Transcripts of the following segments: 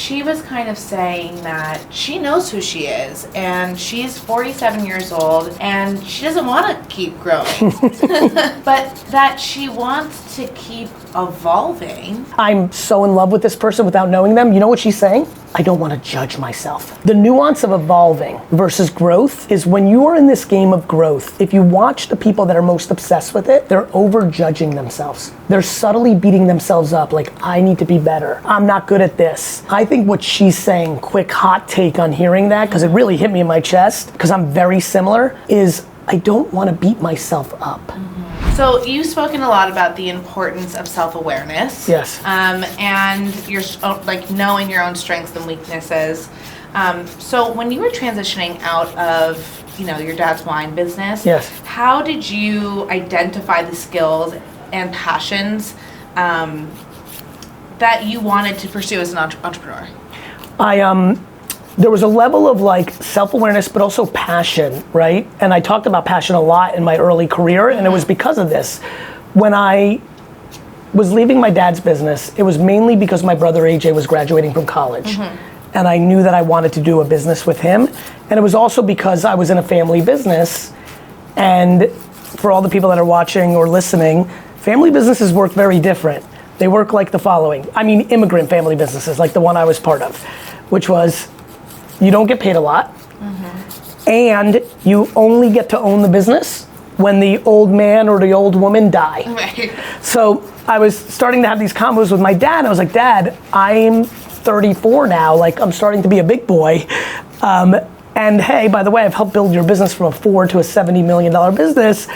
she was kind of saying that she knows who she is, and she's 47 years old, and she doesn't want to keep growing, but that she wants to keep evolving. I'm so in love with this person without knowing them. You know what she's saying? I don't want to judge myself. The nuance of evolving versus growth is when you are in this game of growth, if you watch the people that are most obsessed with it, they're over judging themselves. They're subtly beating themselves up like, I need to be better. I'm not good at this. I think what she's saying, quick hot take on hearing that, because it really hit me in my chest, because I'm very similar, is I don't want to beat myself up. So you've spoken a lot about the importance of self-awareness. Yes. And you're like knowing your own strengths and weaknesses. So when you were transitioning out of, you know, your dad's wine business, yes, how did you identify the skills and passions that you wanted to pursue as an entrepreneur? There was a level of like self-awareness, but also passion, right? And I talked about passion a lot in my early career, and it was because of this. When I was leaving my dad's business, it was mainly because my brother AJ was graduating from college. And I knew that I wanted to do a business with him. And it was also because I was in a family business. And for all the people that are watching or listening, family businesses work very different. They work like the following. I mean, immigrant family businesses, like the one I was part of, which was, you don't get paid a lot, and you only get to own the business when the old man or the old woman die. Right. So I was starting to have these combos with my dad. I was like, Dad, I'm 34 now, like I'm starting to be a big boy. And hey, by the way, I've helped build your business from a $4 to a $70 million business.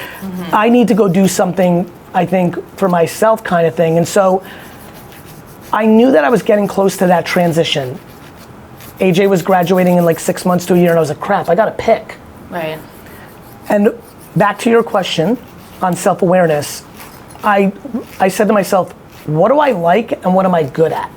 I need to go do something, I think, for myself kind of thing. And so I knew that I was getting close to that transition. AJ was graduating in like 6 months to a year, and I was like, crap, I gotta pick. Right. And back to your question on self-awareness, I said to myself, what do I like and what am I good at?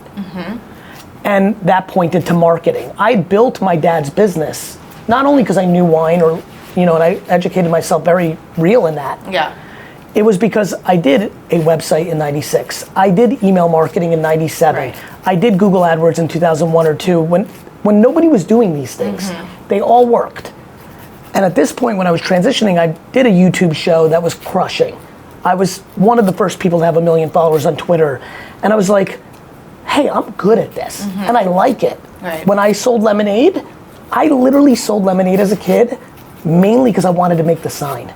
And that pointed to marketing. I built my dad's business, not only because I knew wine or, you know, and I educated myself very real in that. Yeah. It was because I did a website in 96. I did email marketing in 97. Right. I did Google AdWords in 2001 or two when nobody was doing these things. They all worked. And at this point when I was transitioning, I did a YouTube show that was crushing. I was one of the first people to have 1 million followers on Twitter. And I was like, hey, I'm good at this. And I like it. Right. When I sold lemonade, I literally sold lemonade as a kid, mainly because I wanted to make the sign.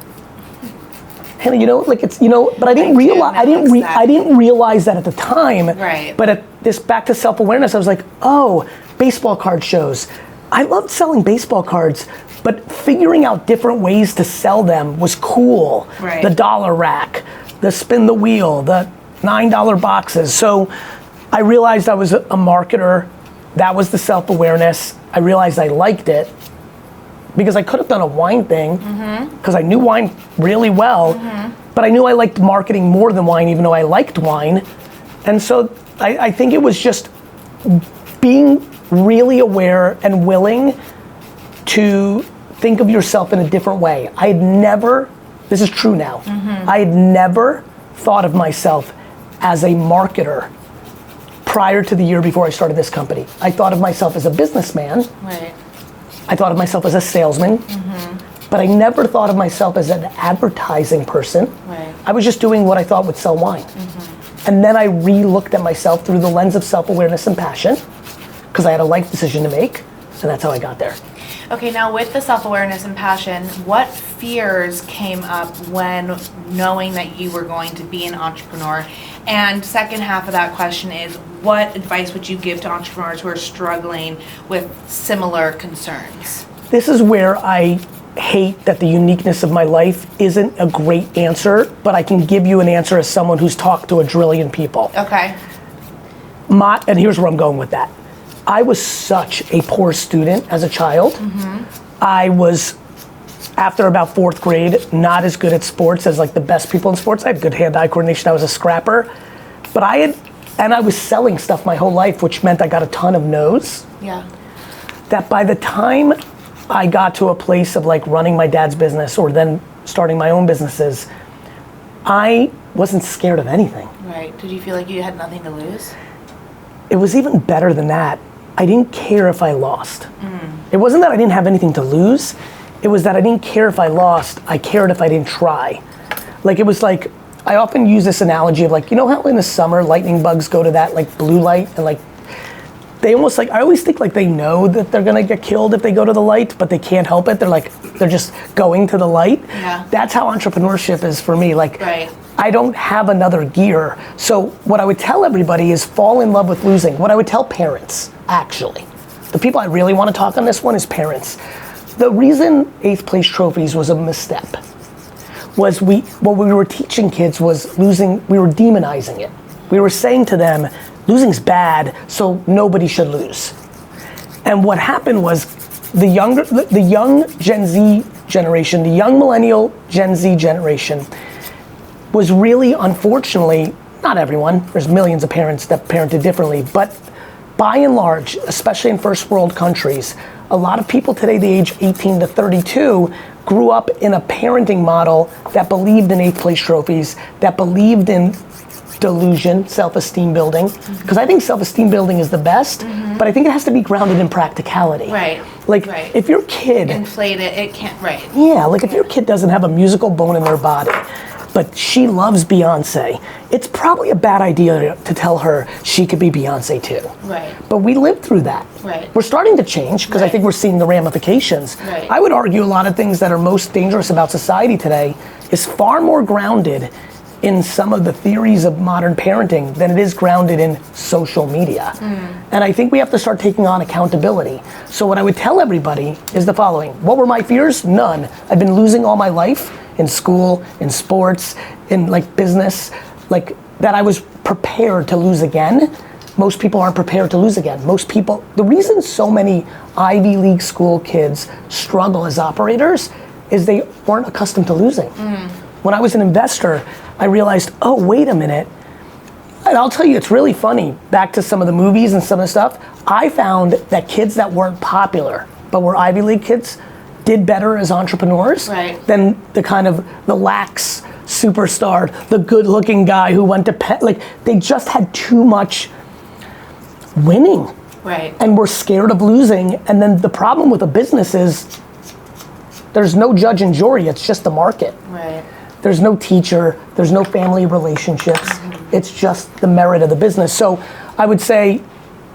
Hannah, you know, like it's, you know, but I didn't realize, I didn't realize that at the time. Right. But at this, back to self-awareness, I was like, oh, baseball card shows. I loved selling baseball cards, but figuring out different ways to sell them was cool. Right. The dollar rack, the spin the wheel, the $9 boxes. So I realized I was a marketer. That was the self-awareness. I realized I liked it because I could have done a wine thing because I knew wine really well, but I knew I liked marketing more than wine, even though I liked wine. And so I think it was just being really aware and willing to think of yourself in a different way. I had never, this is true now, I had never thought of myself as a marketer prior to the year before I started this company. I thought of myself as a businessman. Right. I thought of myself as a salesman, but I never thought of myself as an advertising person. Right. I was just doing what I thought would sell wine. And then I re-looked at myself through the lens of self-awareness and passion, because I had a life decision to make, and that's how I got there. Okay, now with the self-awareness and passion, what fears came up when knowing that you were going to be an entrepreneur? And second half of that question is, what advice would you give to entrepreneurs who are struggling with similar concerns? This is where I hate that the uniqueness of my life isn't a great answer, but I can give you an answer as someone who's talked to 1 trillion people. Okay. And here's where I'm going with that. I was such a poor student as a child. I was, after about 4th grade, not as good at sports as like the best people in sports. I had good hand-eye coordination, I was a scrapper. But I was selling stuff my whole life, which meant I got a ton of no's. Yeah. That by the time I got to a place of like running my dad's business or then starting my own businesses, I wasn't scared of anything. Right. Did you feel like you had nothing to lose? It was even better than that. I didn't care if I lost. It wasn't that I didn't have anything to lose. It was that I didn't care if I lost. I cared if I didn't try. Like, it was like, I often use this analogy of like, you know how in the summer lightning bugs go to that like blue light and like, they almost like, I always think like they know that they're gonna get killed if they go to the light, but they can't help it. They're just going to the light. Yeah. That's how entrepreneurship is for me. Like, Right. I don't have another gear. So what I would tell everybody is fall in love with losing. What I would tell parents, actually, the people I really want to talk on this one is parents. The reason 8th place trophies was a misstep was what we were teaching kids was losing, we were demonizing it. We were saying to them, losing's bad, so nobody should lose. And what happened was the young Gen Z generation, the young millennial Gen Z generation was really, unfortunately, not everyone, there's millions of parents that parented differently, but by and large, especially in first world countries, a lot of people today, the age 18 to 32, grew up in a parenting model that believed in 8th place trophies, that believed in delusion, self-esteem building, because I think self-esteem building is the best, but I think it has to be grounded in practicality. Right. Like, right. if your kid... Inflate it, it can't, right. Yeah, like if your kid doesn't have a musical bone in their body, but she loves Beyonce, it's probably a bad idea to tell her she could be Beyonce too. Right. But we lived through that. Right. We're starting to change because I Right. think we're seeing the ramifications. Right. I would argue a lot of things that are most dangerous about society today is far more grounded in some of the theories of modern parenting than it is grounded in social media. And I think we have to start taking on accountability. So what I would tell everybody is the following. What were my fears? None. I've been losing all my life in school, in sports, in like business, like that I was prepared to lose again. Most people aren't prepared to lose again. Most people, the reason so many Ivy League school kids struggle as operators is they weren't accustomed to losing. When I was an investor, I realized, oh, wait a minute. And I'll tell you, it's really funny. Back to some of the movies and some of the stuff, I found that kids that weren't popular, but were Ivy League kids, did better as entrepreneurs than the kind of the lax superstar, the good looking guy who went to Penn. Like, they just had too much winning. Right. And were scared of losing. And then the problem with a business is there's no judge and jury, it's just the market. Right. There's no teacher, there's no family relationships. It's just the merit of the business. So I would say,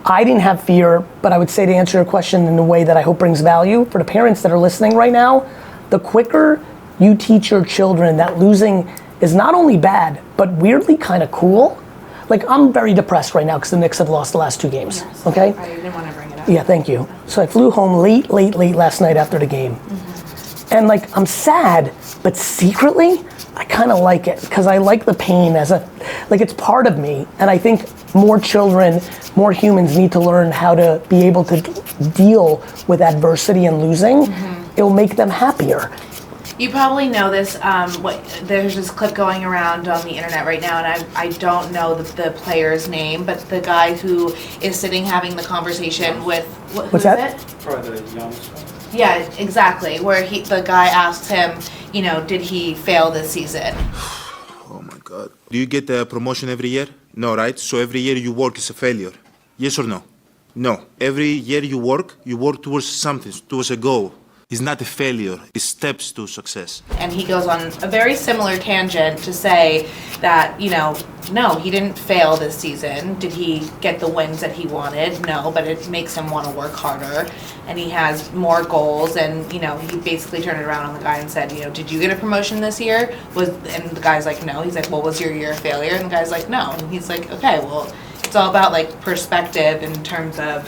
I didn't have fear, but I would say to answer your question in a way that I hope brings value, for the parents that are listening right now, the quicker you teach your children that losing is not only bad, but weirdly kind of cool. Like, I'm very depressed right now because the Knicks have lost the last 2 games, okay? I didn't want to bring it up. Yeah, thank you. So I flew home late last night after the game. And like, I'm sad, but secretly, I kind of like it because I like the pain like it's part of me. And I think more children, more humans need to learn how to be able to deal with adversity and losing. It'll make them happier. You probably know this, there's this clip going around on the internet right now, and I don't know the player's name, but the guy who is sitting having the conversation with, What's that? For the youngest one. Yeah, exactly, where the guy asked him, you know, did he fail this season? Oh my God. Do you get a promotion every year? No, right? So every year you work is a failure. Yes or no? No. Every year you work towards something, towards a goal. It's not a failure, it's steps to success. And he goes on a very similar tangent to say that, you know, no, he didn't fail this season. Did he get the wins that he wanted? No, but it makes him want to work harder. And he has more goals. And, you know, he basically turned it around on the guy and said, you know, did you get a promotion this year? And the guy's like, no. He's like, well, was your year a failure? And the guy's like, no. And he's like, okay, well, it's all about like perspective in terms of,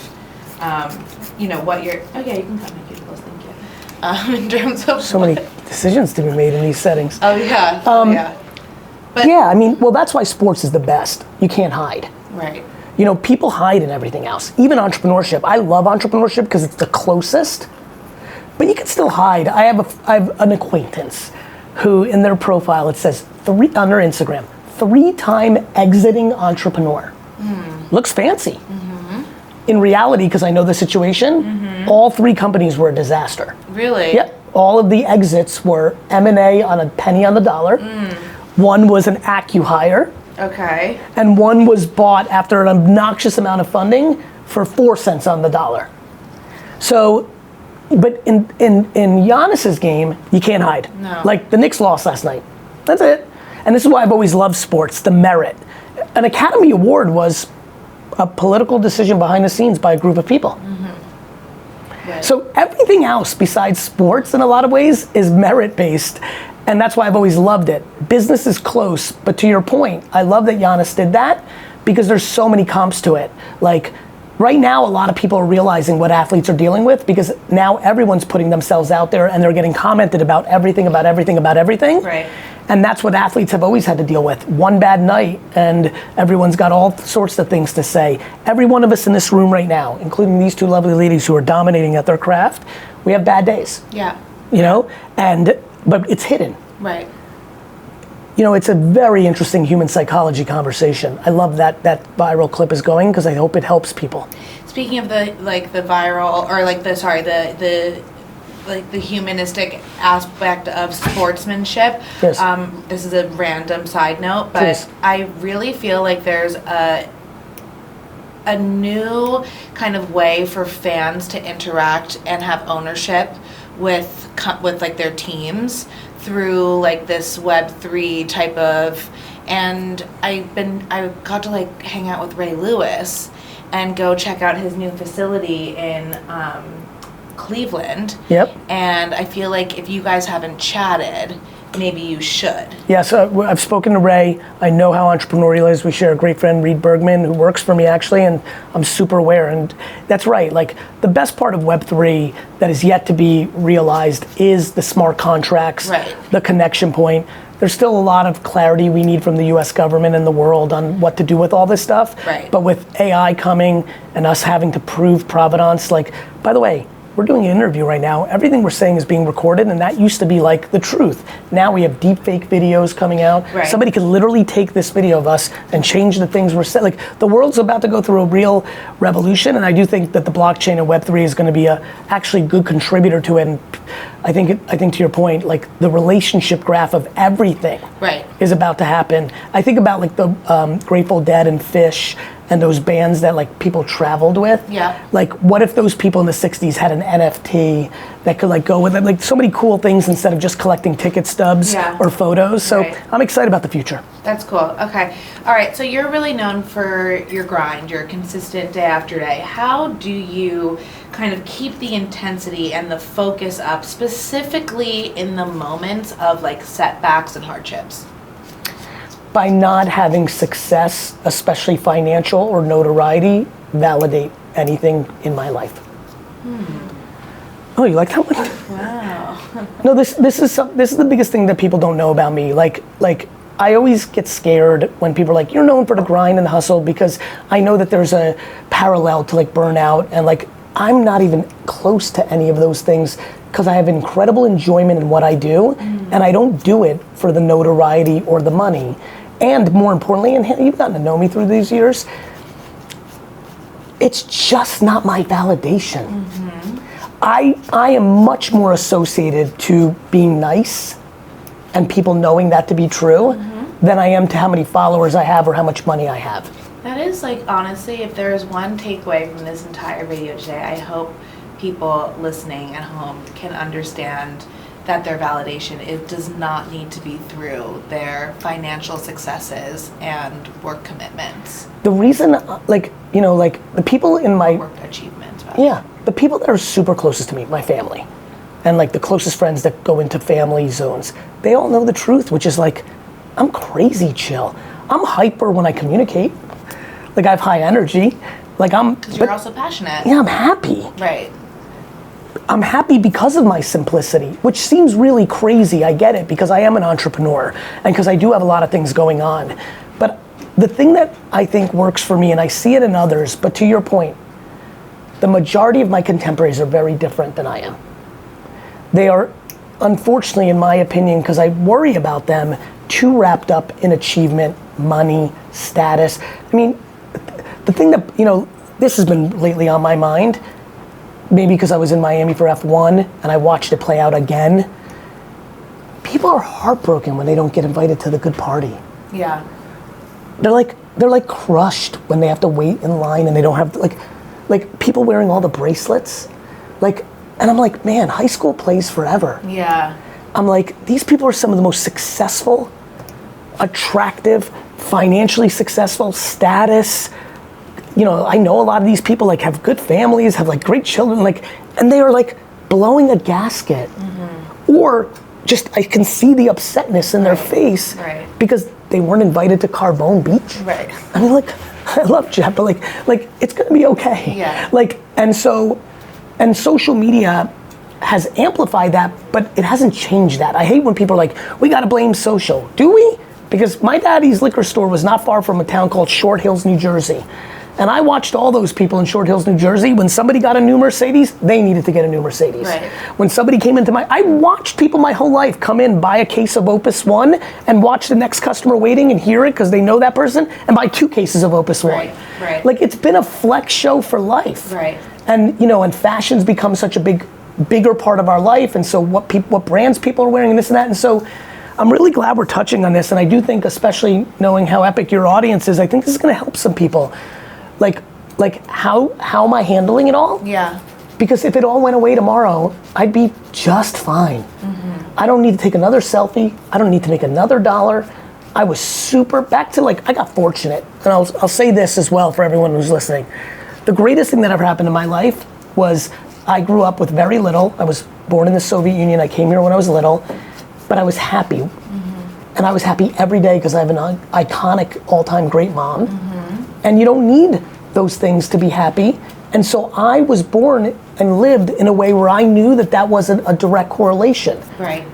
you know, what you're, oh yeah, you can come make it close, thank you. In terms of So many decisions to be made in these settings. Oh yeah, yeah. But, Yeah, I mean, well, that's why sports is the best. You can't hide. Right. You know, people hide in everything else. Even entrepreneurship. I love entrepreneurship because it's the closest, but you can still hide. I have an acquaintance who, in their profile, it says on their Instagram, 3-time exiting entrepreneur. Looks fancy. In reality, because I know the situation, all 3 companies were a disaster. Really? Yep. All of the exits were M&A on a penny on the dollar. One was an acqui-hire. Okay. And one was bought after an obnoxious amount of funding for 4 cents on the dollar. So, but in Giannis's game, you can't hide. No. Like the Knicks lost last night. That's it. And this is why I've always loved sports, the merit. An Academy Award was a political decision behind the scenes by a group of people. Right. So everything else besides sports in a lot of ways is merit-based, and that's why I've always loved it. Business is close, but to your point, I love that Giannis did that because there's so many comps to it. Like right now, a lot of people are realizing what athletes are dealing with because now everyone's putting themselves out there and they're getting commented about everything, about everything, about everything. Right. And that's what athletes have always had to deal with. One bad night and everyone's got all sorts of things to say. Every one of us in this room right now, including these two lovely ladies who are dominating at their craft, we have bad days. Yeah. You know, but it's hidden. Right. You know, it's a very interesting human psychology conversation. I love that viral clip is going because I hope it helps people. Speaking of the viral or the humanistic aspect of sportsmanship. Yes. This is a random side note, but Please. I really feel like there's a new kind of way for fans to interact and have ownership with like their teams through like this Web3 type of, and I got to like hang out with Ray Lewis and go check out his new facility in Cleveland. Yep. And I feel like if you guys haven't chatted, maybe you should. Yeah, so I've spoken to Ray. I know how entrepreneurial he is. We share a great friend, Reed Bergman, who works for me actually, and I'm super aware. And that's right, like the best part of Web3 that is yet to be realized is the smart contracts, Right. the connection point. There's still a lot of clarity we need from the US government and the world on what to do with all this stuff. Right. But with AI coming and us having to prove provenance, like, by the way, we're doing an interview right now. Everything we're saying is being recorded, and that used to be like the truth. Now we have deep fake videos coming out. Right. Somebody could literally take this video of us and change the things we're saying. Like the world's about to go through a real revolution, and I do think that the blockchain and Web3 is going to be a actually good contributor to it. And I think to your point, like the relationship graph of everything Right. is about to happen. I think about like the Grateful Dead and Fish and those bands that like people traveled with. Yeah. Like what if those people in the 60s had an NFT that could like go with it? Like so many cool things instead of just collecting ticket stubs Yeah. or photos. So Right. I'm excited about the future. That's cool. Okay. All right. So you're really known for your grind. You're consistent day after day. How do you kind of keep the intensity and the focus up, specifically in the moments of like setbacks and hardships? By not having success, especially financial or notoriety, validate anything in my life. Oh, you like that one? Wow. No, this is the biggest thing that people don't know about me. Like I always get scared when people are like, you're known for the grind and the hustle, because I know that there's a parallel to like burnout, and like I'm not even close to any of those things because I have incredible enjoyment in what I do, and I don't do it for the notoriety or the money. And more importantly, and you've gotten to know me through these years, it's just not my validation. I am much more associated to being nice and people knowing that to be true than I am to how many followers I have or how much money I have. That is like, honestly, if there is one takeaway from this entire video today, I hope people listening at home can understand that their validation, it does not need to be through their financial successes and work commitments. The reason, like, you know, like the people in my, Work achievements. yeah, the people that are super closest to me, my family, and like the closest friends that go into family zones, they all know the truth, which is like, I'm crazy chill. I'm hyper when I communicate. Like I have high energy. Like Because you're also passionate. yeah, I'm happy. Right. I'm happy because of my simplicity, which seems really crazy. I get it because I am an entrepreneur and because I do have a lot of things going on. But the thing that I think works for me, and I see it in others, but to your point, the majority of my contemporaries are very different than I am. They are, unfortunately, in my opinion, because I worry about them, too wrapped up in achievement, money, status. I mean, the thing that, you know, this has been lately on my mind, maybe because I was in Miami for F1 and I watched it play out again. People are heartbroken when they don't get invited to the good party. Yeah. They're like crushed when they have to wait in line and they don't have, like, like people wearing all the bracelets, like, and I'm like, man, high school plays forever. Yeah. I'm like, these people are some of the most successful, attractive, financially successful, status. You know, I know a lot of these people like have good families, have like great children, like, and they are like blowing a gasket. Or just, I can see the upsetness in their face because they weren't invited to Carbone Beach. Right. I mean, like, I love Jeff, but like it's gonna be okay. Yeah. Like, and social media has amplified that, but it hasn't changed that. I hate when people are like, we gotta blame social. Do we? Because my daddy's liquor store was not far from a town called Short Hills, New Jersey. And I watched all those people in Short Hills, New Jersey. When somebody got a new Mercedes, they needed to get a new Mercedes. Right. When somebody came into I watched people my whole life come in, buy a case of Opus One, and watch the next customer waiting and hear it because they know that person, and buy 2 cases of Opus One. Right. Like, it's been a flex show for life. Right. And you know, and fashion's become such a bigger part of our life, and so what brands people are wearing and this and that, and so I'm really glad we're touching on this, and I do think, especially knowing how epic your audience is, I think this is gonna help some people. Like how am I handling it all? Yeah. Because if it all went away tomorrow, I'd be just fine. I don't need to take another selfie. I don't need to make another dollar. I was super, back to like, I got fortunate. And I'll say this as well for everyone who's listening. The greatest thing that ever happened in my life was I grew up with very little. I was born in the Soviet Union. I came here when I was little, but I was happy. And I was happy every day because I have an iconic all-time great mom. And you don't need those things to be happy. And so I was born and lived in a way where I knew that that wasn't a direct correlation. Right.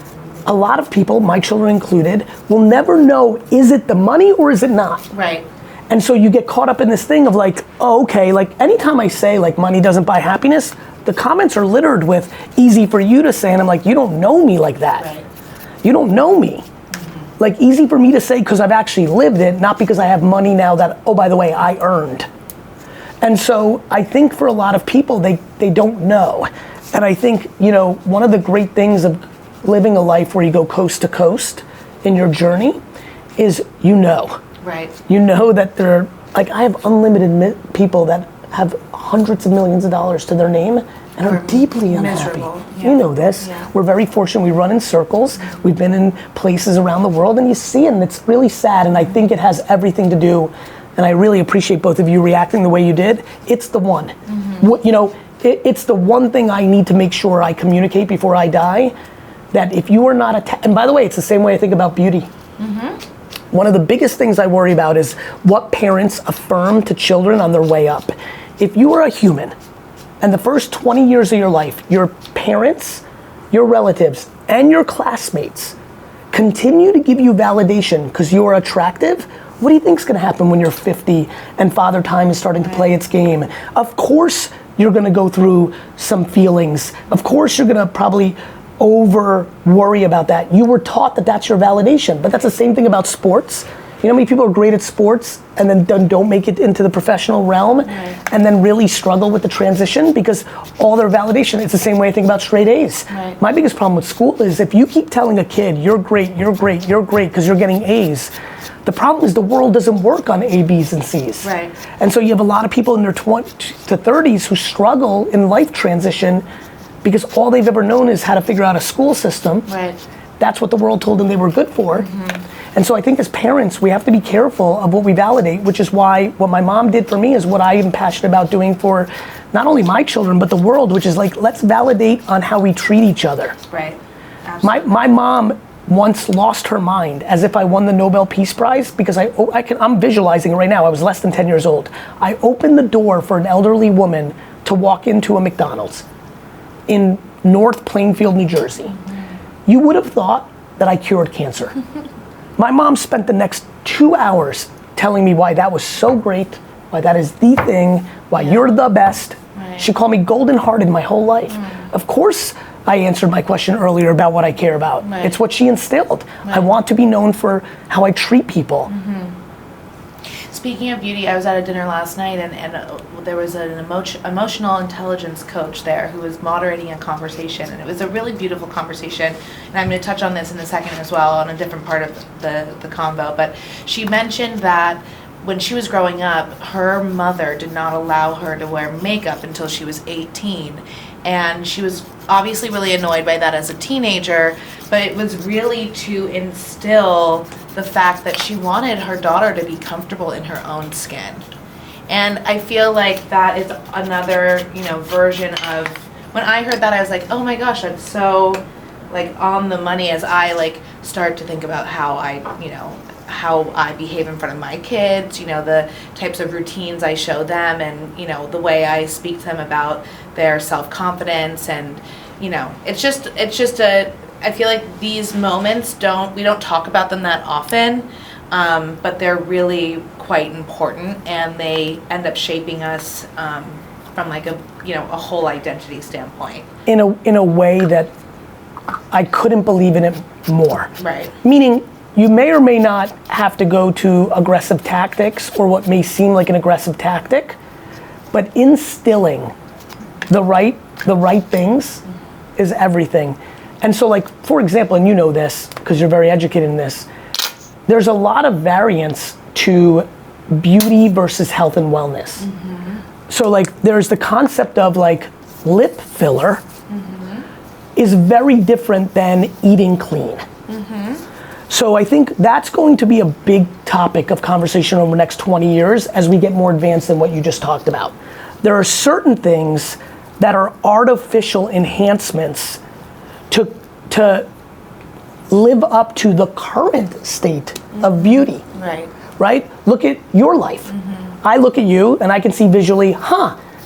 A lot of people, my children included, will never know, is it the money or is it not? Right. And so you get caught up in this thing of like, oh, okay, like anytime I say like money doesn't buy happiness, the comments are littered with easy for you to say, and I'm like, you don't know me like that. Right. You don't know me. Like, easy for me to say because I've actually lived it, not because I have money now that, oh, by the way, I earned. And so I think for a lot of people, they don't know. And I think, you know, one of the great things of living a life where you go coast to coast in your journey is you know. Right. You know that there, like, I have unlimited people that have hundreds of millions of dollars to their name and are deeply unhappy. Yeah. You know this. Yeah. We're very fortunate. We run in circles. We've been in places around the world, and you see it, and it's really sad. And I think it has everything to do. And I really appreciate both of you reacting the way you did. It's the one. You know, it's the one thing I need to make sure I communicate before I die. That if you are not and by the way, it's the same way I think about beauty. One of the biggest things I worry about is what parents affirm to children on their way up. If you are a human, and the first 20 years of your life, your parents, your relatives, and your classmates continue to give you validation because you are attractive, what do you think is gonna happen when you're 50 and Father Time is starting to play its game? Of course you're gonna go through some feelings. Of course you're gonna probably over worry about that. You were taught that that's your validation, but that's the same thing about sports. You know how many people are great at sports and then don't make it into the professional realm and then really struggle with the transition because all their validation, it's the same way I think about straight A's. My biggest problem with school is if you keep telling a kid, you're great, you're great, you're great because you're getting A's, the problem is the world doesn't work on A, B's, and C's. Right. And so you have a lot of people in their 20s to 30s who struggle in life transition because all they've ever known is how to figure out a school system. Right. That's what the world told them they were good for. And so I think as parents, we have to be careful of what we validate, which is why what my mom did for me is what I am passionate about doing for not only my children, but the world, which is like, let's validate on how we treat each other. Right. Absolutely. My mom once lost her mind as if I won the Nobel Peace Prize because I'm visualizing it right now. I was less than 10 years old. I opened the door for an elderly woman to walk into a McDonald's in North Plainfield, New Jersey. You would have thought that I cured cancer. My mom spent the next 2 hours telling me why that was so great, why that is the thing, why you're the best. Right. She called me golden-hearted my whole life. Of course, I answered my question earlier about what I care about. Right. It's what she instilled. I want to be known for how I treat people. Speaking of beauty, I was at a dinner last night and there was an emotional intelligence coach there who was moderating a conversation, and it was a really beautiful conversation. And I'm going to touch on this in a second as well on a different part of the convo, but she mentioned that when she was growing up, her mother did not allow her to wear makeup until she was 18. And she was obviously really annoyed by that as a teenager, but it was really to instill the fact that she wanted her daughter to be comfortable in her own skin. And I feel like that is another, version of, when I heard that, I was like, oh my gosh, that's so like on the money as I like start to think about how I behave in front of my kids, the types of routines I show them, and, the way I speak to them about their self-confidence. And, it's just I feel like these moments we don't talk about them that often, but they're really quite important, and they end up shaping us from like a whole identity standpoint. In a way that I couldn't believe in it more. Right. Meaning, you may or may not have to go to aggressive tactics or what may seem like an aggressive tactic, but instilling the right things is everything. And so, like, for example, and you know this because you're very educated in this, there's a lot of variance to beauty versus health and wellness. Mm-hmm. So like there's the concept of like lip filler is very different than eating clean. Mm-hmm. So I think that's going to be a big topic of conversation over the next 20 years as we get more advanced than what you just talked about. There are certain things that are artificial enhancements to live up to the current state of beauty. Right? Look at your life. I look at you and I can see visually,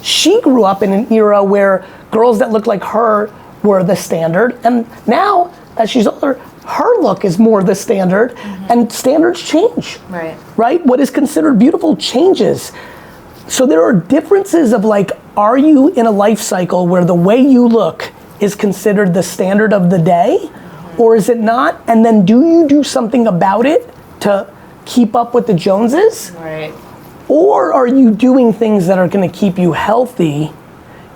she grew up in an era where girls that look like her were the standard, and now as she's older, her look is more the standard, and standards change. Right? What is considered beautiful changes. So there are differences of like, are you in a life cycle where the way you look is considered the standard of the day, or is it not? And then do you do something about it to keep up with the Joneses? Right. Or are you doing things that are gonna keep you healthy?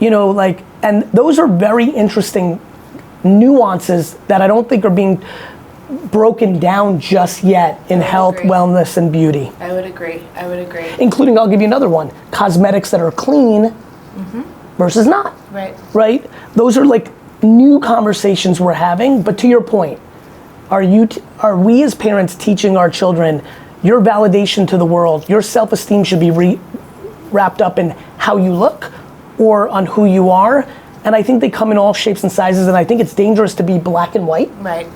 And those are very interesting nuances that I don't think are being broken down just yet in health, wellness, and beauty. I would agree. Including, I'll give you another one, cosmetics that are clean versus not. Right? Those are like new conversations we're having, but to your point, are we as parents teaching our children your validation to the world, your self-esteem should be wrapped up in how you look or on who you are? And I think they come in all shapes and sizes, and I think it's dangerous to be black and white. Right.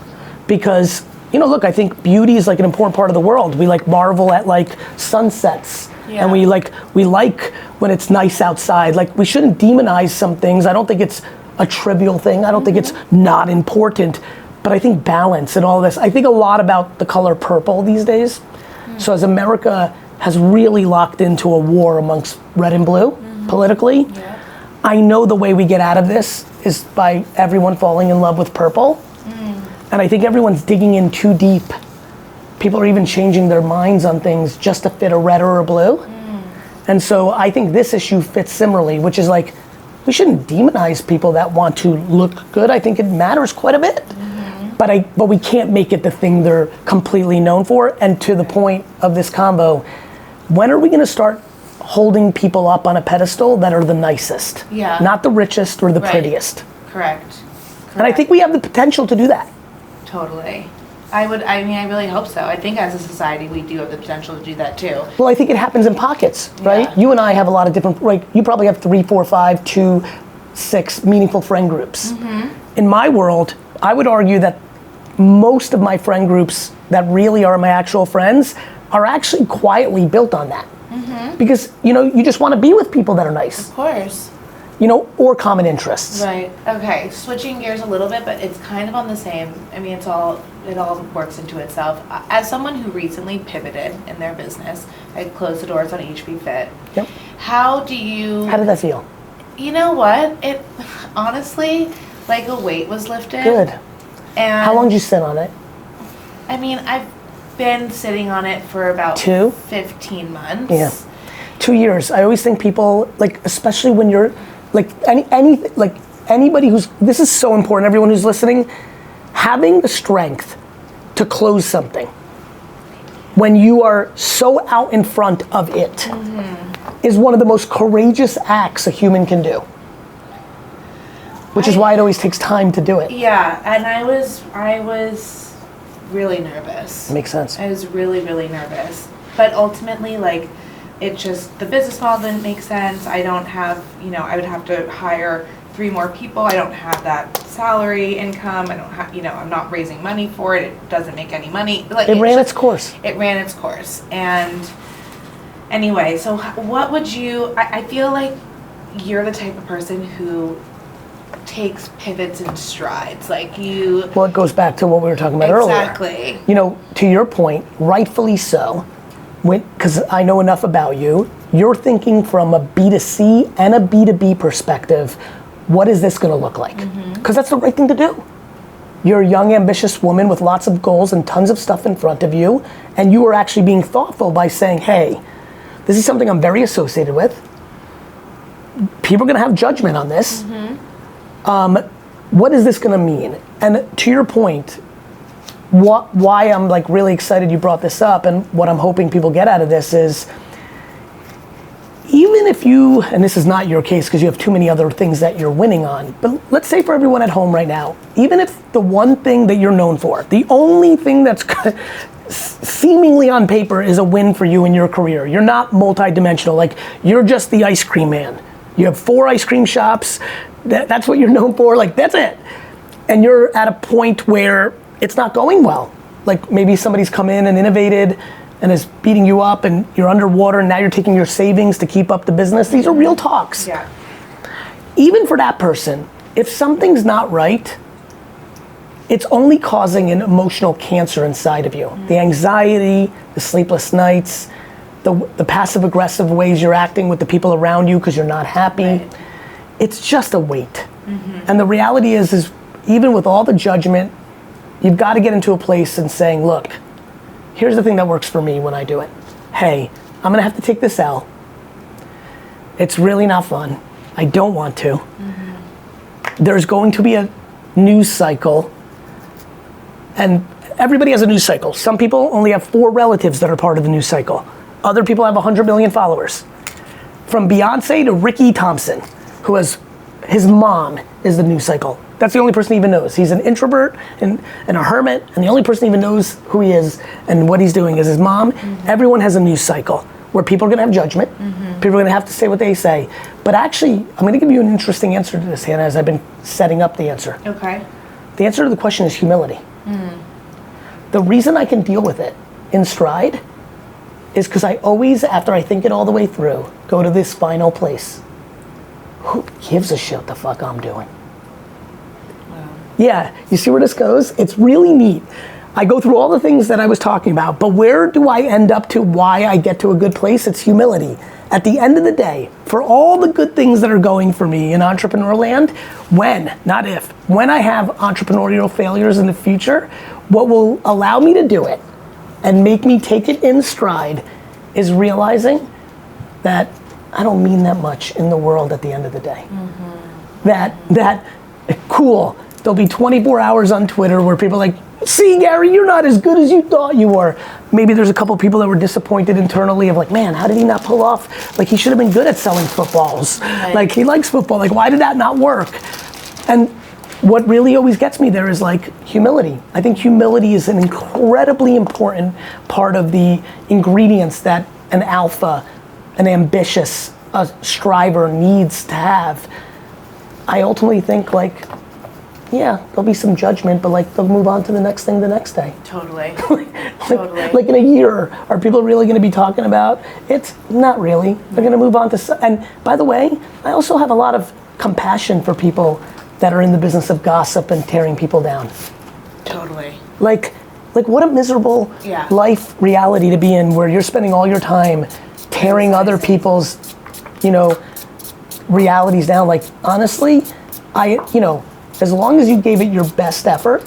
Because, look, I think beauty is like an important part of the world. We like marvel at like sunsets. Yeah. And we like when it's nice outside. Like, we shouldn't demonize some things. I don't think it's a trivial thing. I don't think it's not important. But I think balance and all this. I think a lot about the color purple these days. So as America has really locked into a war amongst red and blue politically, I know the way we get out of this is by everyone falling in love with purple. And I think everyone's digging in too deep. People are even changing their minds on things just to fit a red or a blue. And so I think this issue fits similarly, which is like, we shouldn't demonize people that want to look good. I think it matters quite a bit. But we can't make it the thing they're completely known for. And to the point of this combo, when are we gonna start holding people up on a pedestal that are the nicest? Yeah. Not the richest or the prettiest. Correct. And I think we have the potential to do that. Totally. I really hope so. I think as a society we do have the potential to do that too. Well, I think it happens in pockets, right? Yeah. You and I have a lot of different, like, you probably have 3, 4, 5, 2, 6 meaningful friend groups. In my world, I would argue that most of my friend groups that really are my actual friends are actually quietly built on that. Because, you just want to be with people that are nice. Of course. Or common interests. Right. Okay. Switching gears a little bit, but it's kind of on the same. it all works into itself. As someone who recently pivoted in their business, I closed the doors on HB Fit. Yep. How did that feel? You know what? It honestly, like a weight was lifted. Good. And how long did you sit on it? I've been sitting on it for about 15 months. Yeah. 2 years. I always think people, like, especially when you're, like, anybody who's, this is so important, everyone who's listening, having the strength to close something. when you are so out in front of it is one of the most courageous acts a human can do. Which is why it always takes time to do it. Yeah, and I was really nervous. Makes sense. I was really, really nervous. But ultimately, like, it just, the business model didn't make sense. I don't have, you know, I would have to hire 3 more people. I don't have that salary income. I don't have, you know, I'm not raising money for it. It doesn't make any money. Like, It ran its course. It ran its course. And anyway, so what would you, I feel like you're the type of person who takes pivots and strides. Like you. Well, it goes back to what we were talking about earlier. Exactly. You know, to your point, rightfully so, because I know enough about you, you're thinking from a B2C and a B2B perspective, what is this gonna look like? Because that's the right thing to do. You're a young, ambitious woman with lots of goals and tons of stuff in front of you, and you are actually being thoughtful by saying, hey, this is something I'm very associated with. People are gonna have judgment on this. What is this gonna mean? And to your point, why I'm like really excited you brought this up, and what I'm hoping people get out of this is, even if you, and this is not your case because you have too many other things that you're winning on, but let's say for everyone at home right now, even if the one thing that you're known for, the only thing that's seemingly on paper is a win for you in your career, you're not multi-dimensional, like you're just the ice cream man. You have 4 ice cream shops, that's what you're known for, like that's it. And you're at a point where it's not going well. Like maybe somebody's come in and innovated and is beating you up and you're underwater and now you're taking your savings to keep up the business. These are real talks. Yeah. Even for that person, if something's not right, it's only causing an emotional cancer inside of you. The anxiety, the sleepless nights, the passive aggressive ways you're acting with the people around you because you're not happy. Right. It's just a weight. And the reality is even with all the judgment, you've got to get into a place and saying, look, here's the thing that works for me when I do it. Hey, I'm gonna have to take this L. It's really not fun. I don't want to. There's going to be a news cycle, and everybody has a news cycle. Some people only have 4 relatives that are part of the news cycle. Other people have 100 million followers. From Beyonce to Ricky Thompson, who has, his mom is the news cycle. That's the only person he even knows. He's an introvert and a hermit, and the only person he even knows who he is and what he's doing is his mom. Everyone has a news cycle where people are gonna have judgment. People are gonna have to say what they say. But actually, I'm gonna give you an interesting answer to this, Hannah, as I've been setting up the answer. Okay. The answer to the question is humility. The reason I can deal with it in stride is because I always, after I think it all the way through, go to this final place. Who gives a shit what the fuck I'm doing? Yeah, you see where this goes? It's really neat. I go through all the things that I was talking about, but where do I end up to why I get to a good place? It's humility. At the end of the day, for all the good things that are going for me in entrepreneur land, when, not if, when I have entrepreneurial failures in the future, what will allow me to do it and make me take it in stride is realizing that I don't mean that much in the world at the end of the day. That, cool. There'll be 24 hours on Twitter where people are like, see Gary, you're not as good as you thought you were. Maybe there's a couple people that were disappointed internally of like, man, how did he not pull off? Like he should have been good at selling footballs. Right. Like he likes football, like why did that not work? And what really always gets me there is like humility. I think humility is an incredibly important part of the ingredients that an alpha, an ambitious striver needs to have. I ultimately think like, yeah, there'll be some judgment, but like they'll move on to the next thing the next day. Totally. Like in a year, are people really gonna be talking about? It's not really. They're gonna move on to, and by the way, I also have a lot of compassion for people that are in the business of gossip and tearing people down. Totally. Like what a miserable Yeah. life reality to be in where you're spending all your time tearing other people's, realities down. Like honestly, as long as you gave it your best effort,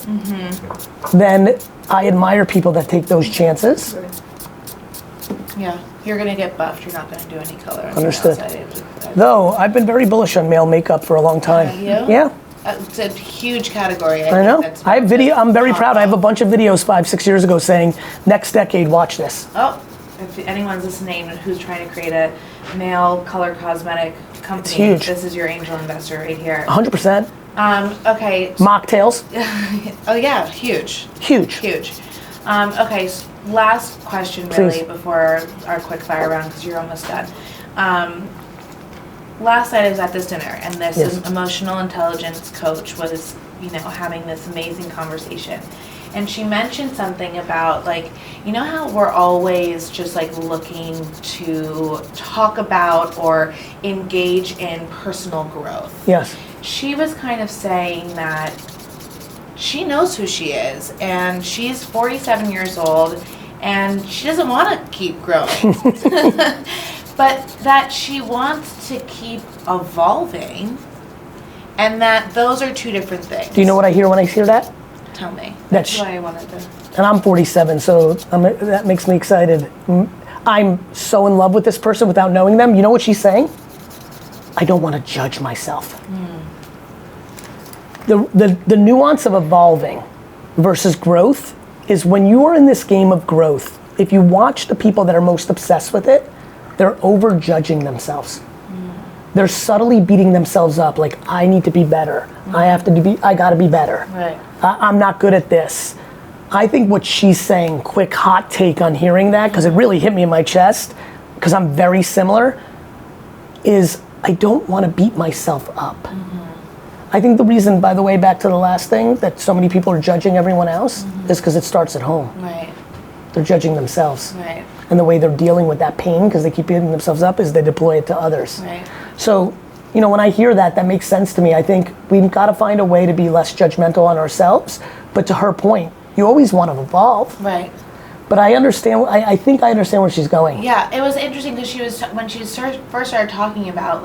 then I admire people that take those chances. Yeah. You're gonna get buffed. You're not gonna do any color. Understood. Outside. Though, I've been very bullish on male makeup for a long time. Have you? Yeah. It's a huge category. I know. I have video. I'm very proud. I have a bunch of videos 5-6 years ago saying, next decade, watch this. Oh, if anyone's listening who's trying to create a male color cosmetic company, It's huge. this is your angel investor right here. 100%. Okay. Mocktails. Oh yeah, huge. Huge. Huge. Okay, last question really Please. before our quick fire round because you're almost done. Last night I was at this dinner and this Yes. emotional intelligence coach was, having this amazing conversation. And she mentioned something about how we're always just looking to talk about or engage in personal growth. Yes. She was kind of saying that she knows who she is and she's 47 years old and she doesn't want to keep growing. But that she wants to keep evolving and that those are two different things. Do you know what I hear when I hear that? Tell me. That's why I wanted to. And I'm 47, so that makes me excited. I'm so in love with this person without knowing them. You know what she's saying? I don't want to judge myself. The nuance of evolving versus growth is when you are in this game of growth, if you watch the people that are most obsessed with it, they're over judging themselves. They're subtly beating themselves up like, I need to be better. I gotta be better. Right. I'm not good at this. I think what she's saying, quick hot take on hearing that, because it really hit me in my chest, because I'm very similar, is I don't want to beat myself up. I think the reason, by the way, back to the last thing, that so many people are judging everyone else is because it starts at home. Right. They're judging themselves. Right. And the way they're dealing with that pain, because they keep beating themselves up, is they deploy it to others. Right. So, when I hear that, that makes sense to me. I think we've got to find a way to be less judgmental on ourselves. But to her point, you always want to evolve. Right. But I understand, I think I understand where she's going. Yeah, it was interesting because when she first started talking about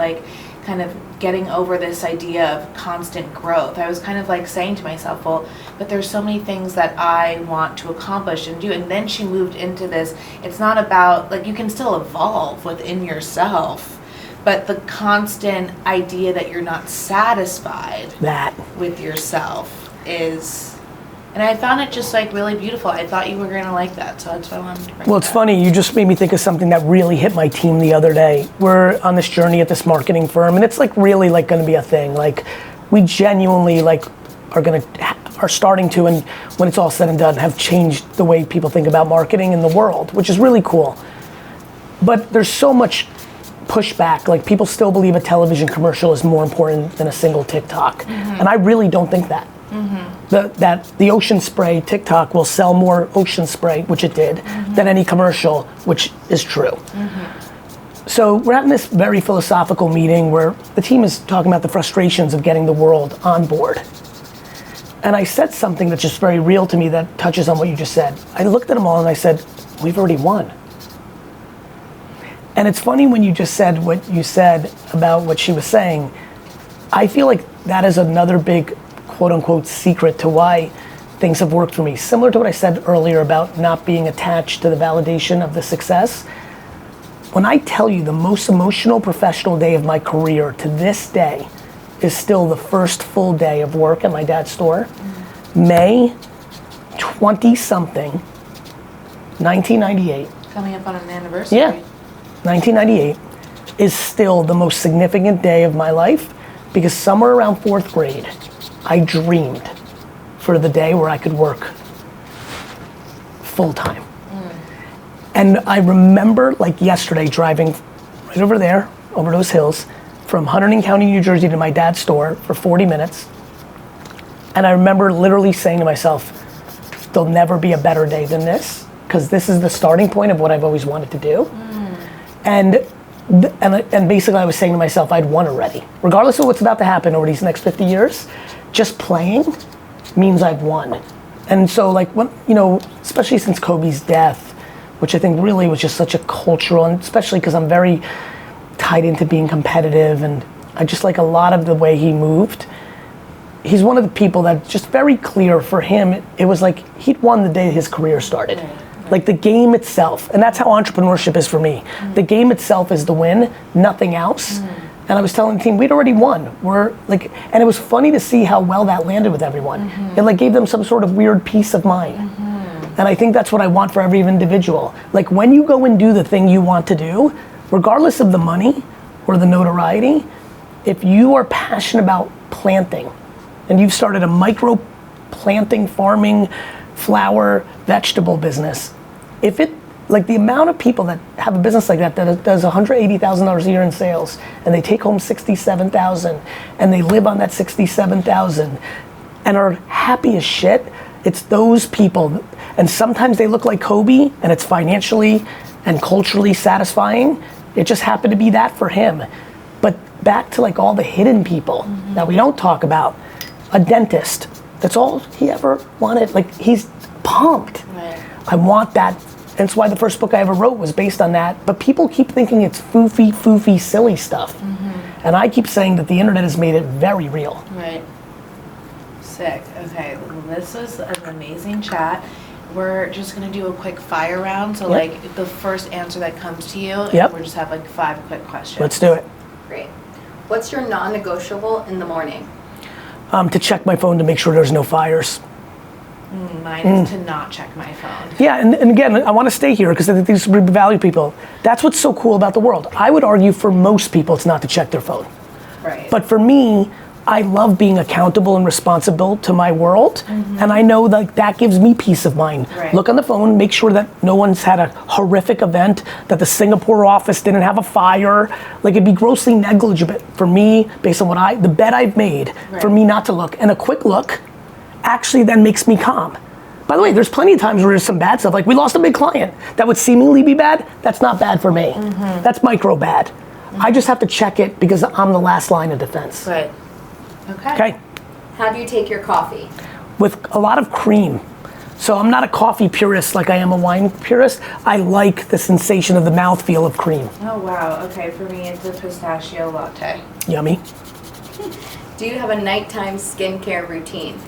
kind of getting over this idea of constant growth, I was kind of saying to myself, well, but there's so many things that I want to accomplish and do. And then she moved into this, it's not about, you can still evolve within yourself, but the constant idea that you're not satisfied with yourself is, and I found it just really beautiful. I thought you were going to like that, so that's why I wanted to bring Well, it's funny, you just made me think of something that really hit my team the other day. We're on this journey at this marketing firm, and it's really going to be a thing. We genuinely are starting to, and when it's all said and done, have changed the way people think about marketing in the world, which is really cool. But there's so much pushback. People still believe a television commercial is more important than a single TikTok. And I really don't think that. That the ocean spray TikTok will sell more ocean spray, which it did, than any commercial, which is true. So we're having this very philosophical meeting where the team is talking about the frustrations of getting the world on board. And I said something that's just very real to me that touches on what you just said. I looked at them all and I said, we've already won. And it's funny when you just said what you said about what she was saying. I feel like that is another big quote unquote secret to why things have worked for me. Similar to what I said earlier about not being attached to the validation of the success. When I tell you the most emotional professional day of my career to this day is still the first full day of work at my dad's store. May 20-something, 1998. Coming up on an anniversary. Yeah, 1998 is still the most significant day of my life because somewhere around 4th grade, I dreamed for the day where I could work full time. And I remember yesterday driving right over there, over those hills, from Hunterdon County, New Jersey to my dad's store for 40 minutes. And I remember literally saying to myself, there'll never be a better day than this, because this is the starting point of what I've always wanted to do. And basically I was saying to myself, I'd won already. Regardless of what's about to happen over these next 50 years, just playing means I've won. And so when, especially since Kobe's death, which I think really was just such a cultural, and especially because I'm very tied into being competitive, and I just like a lot of the way he moved. He's one of the people that just very clear for him, it was he'd won the day his career started. The game itself, and that's how entrepreneurship is for me. The game itself is the win, nothing else. And I was telling the team, we'd already won. We're like, and it was funny to see how well that landed with everyone. It like gave them some sort of weird peace of mind. And I think that's what I want for every individual. Like when you go and do the thing you want to do, regardless of the money or the notoriety, if you are passionate about planting and you've started a micro planting, farming, flower, vegetable business, if it, like the amount of people that have a business like that does $180,000 a year in sales and they take home $67,000 and they live on that $67,000 and are happy as shit, it's those people. And sometimes they look like Kobe and it's financially and culturally satisfying. It just happened to be that for him. But back to like all the hidden people that we don't talk about. A dentist, that's all he ever wanted. Like he's pumped. Right. I want that. That's why the first book I ever wrote was based on that. But people keep thinking it's foofy, silly stuff. And I keep saying that the internet has made it very real. Right. Sick. Okay, well, this was an amazing chat. We're just gonna do a quick fire round. So like the first answer that comes to you, and we'll just have like 5 quick questions. Let's do it. Great. What's your non-negotiable in the morning? To check my phone to make sure there's no fires. Mine is to not check my phone. Yeah, and again, I want to stay here because I think these value people. That's what's so cool about the world. I would argue for most people it's not to check their phone. Right. But for me, I love being accountable and responsible to my world, and I know that gives me peace of mind. Right. Look on the phone, make sure that no one's had a horrific event, that the Singapore office didn't have a fire. Like it'd be grossly negligible for me, based on the bet I've made, for me not to look. And a quick look actually then makes me calm. By the way, there's plenty of times where there's some bad stuff, like we lost a big client. That would seemingly be bad, that's not bad for me. That's micro bad. I just have to check it because I'm the last line of defense. Right. Okay. Okay. How do you take your coffee? With a lot of cream. So I'm not a coffee purist like I am a wine purist. I like the sensation of the mouthfeel of cream. Oh wow. Okay, for me it's a pistachio latte. Yummy. Do you have a nighttime skincare routine?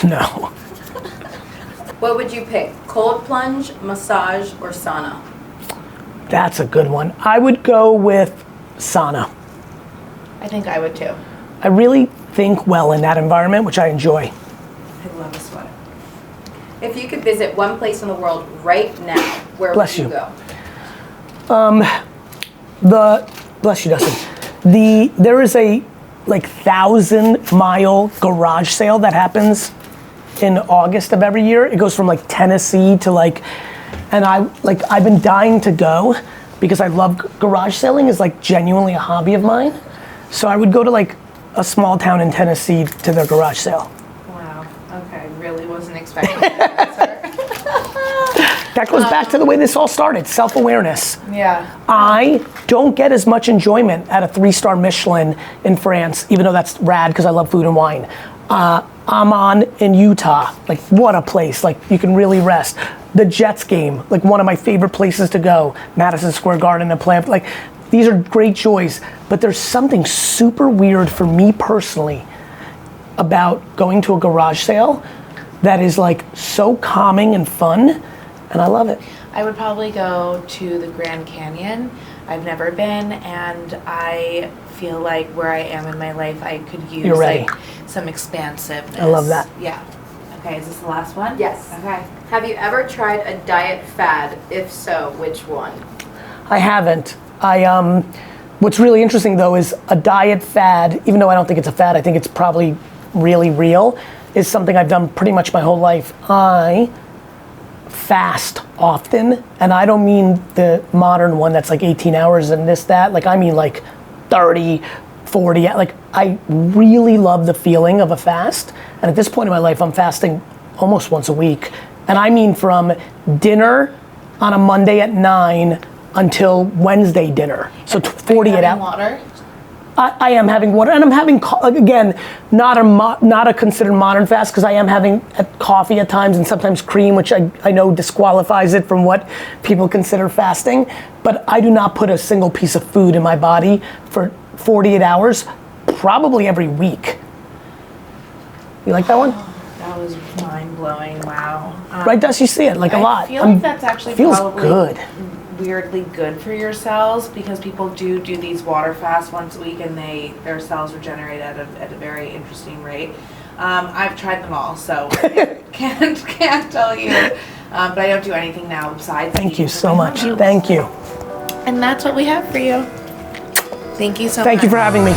No. What would you pick? Cold plunge, massage, or sauna? That's a good one. I would go with sauna. I think I would too. I really think well in that environment, which I enjoy. I love a sweat. If you could visit one place in the world right now, where Bless would you you. go? Bless you, Dustin. There is a 1,000-mile garage sale that happens in August of every year. It goes from like Tennessee to and I've been dying to go because I love garage selling is like genuinely a hobby of mine. So I would go to like a small town in Tennessee to their garage sale. Wow. Okay. Really wasn't expecting that answer. That goes back to the way this all started, self-awareness. Yeah. I don't get as much enjoyment at a 3-star Michelin in France, even though that's rad because I love food and wine. I'm in Utah, like what a place, like you can really rest. The Jets game, like one of my favorite places to go, Madison Square Garden and play, like these are great joys, but there's something super weird for me personally about going to a garage sale that is like so calming and fun, and I love it. I would probably go to the Grand Canyon. I've never been, and I feel like where I am in my life, I could use You're ready. like some expansiveness. I love that. Yeah. Okay, is this the last one? Yes. Okay. Have you ever tried a diet fad? If so, which one? I haven't. What's really interesting though is a diet fad, even though I don't think it's a fad, I think it's probably really real, is something I've done pretty much my whole life. I fast often, and I don't mean the modern one that's like 18 hours and this, that, like I mean like 30, 40, like I really love the feeling of a fast, and at this point in my life I'm fasting almost once a week, and I mean from dinner on a Monday at 9 until Wednesday dinner, so 48 hours. Water? I am having water, and I'm having, again, not a considered modern fast, because I am having coffee at times and sometimes cream, which I know disqualifies it from what people consider fasting, but I do not put a single piece of food in my body for 48 hours, probably every week. You like that one? That was mind blowing. Wow. Right, Dust? You see it like a lot. I feel like that's actually feels probably good. weirdly good for your cells because people do these water fasts once a week and their cells regenerate at a very interesting rate. I've tried them all, so can't tell you. But I don't do anything now besides. Thank you so much. Thank you. And that's what we have for you. Thank you so much. Thank you for having me.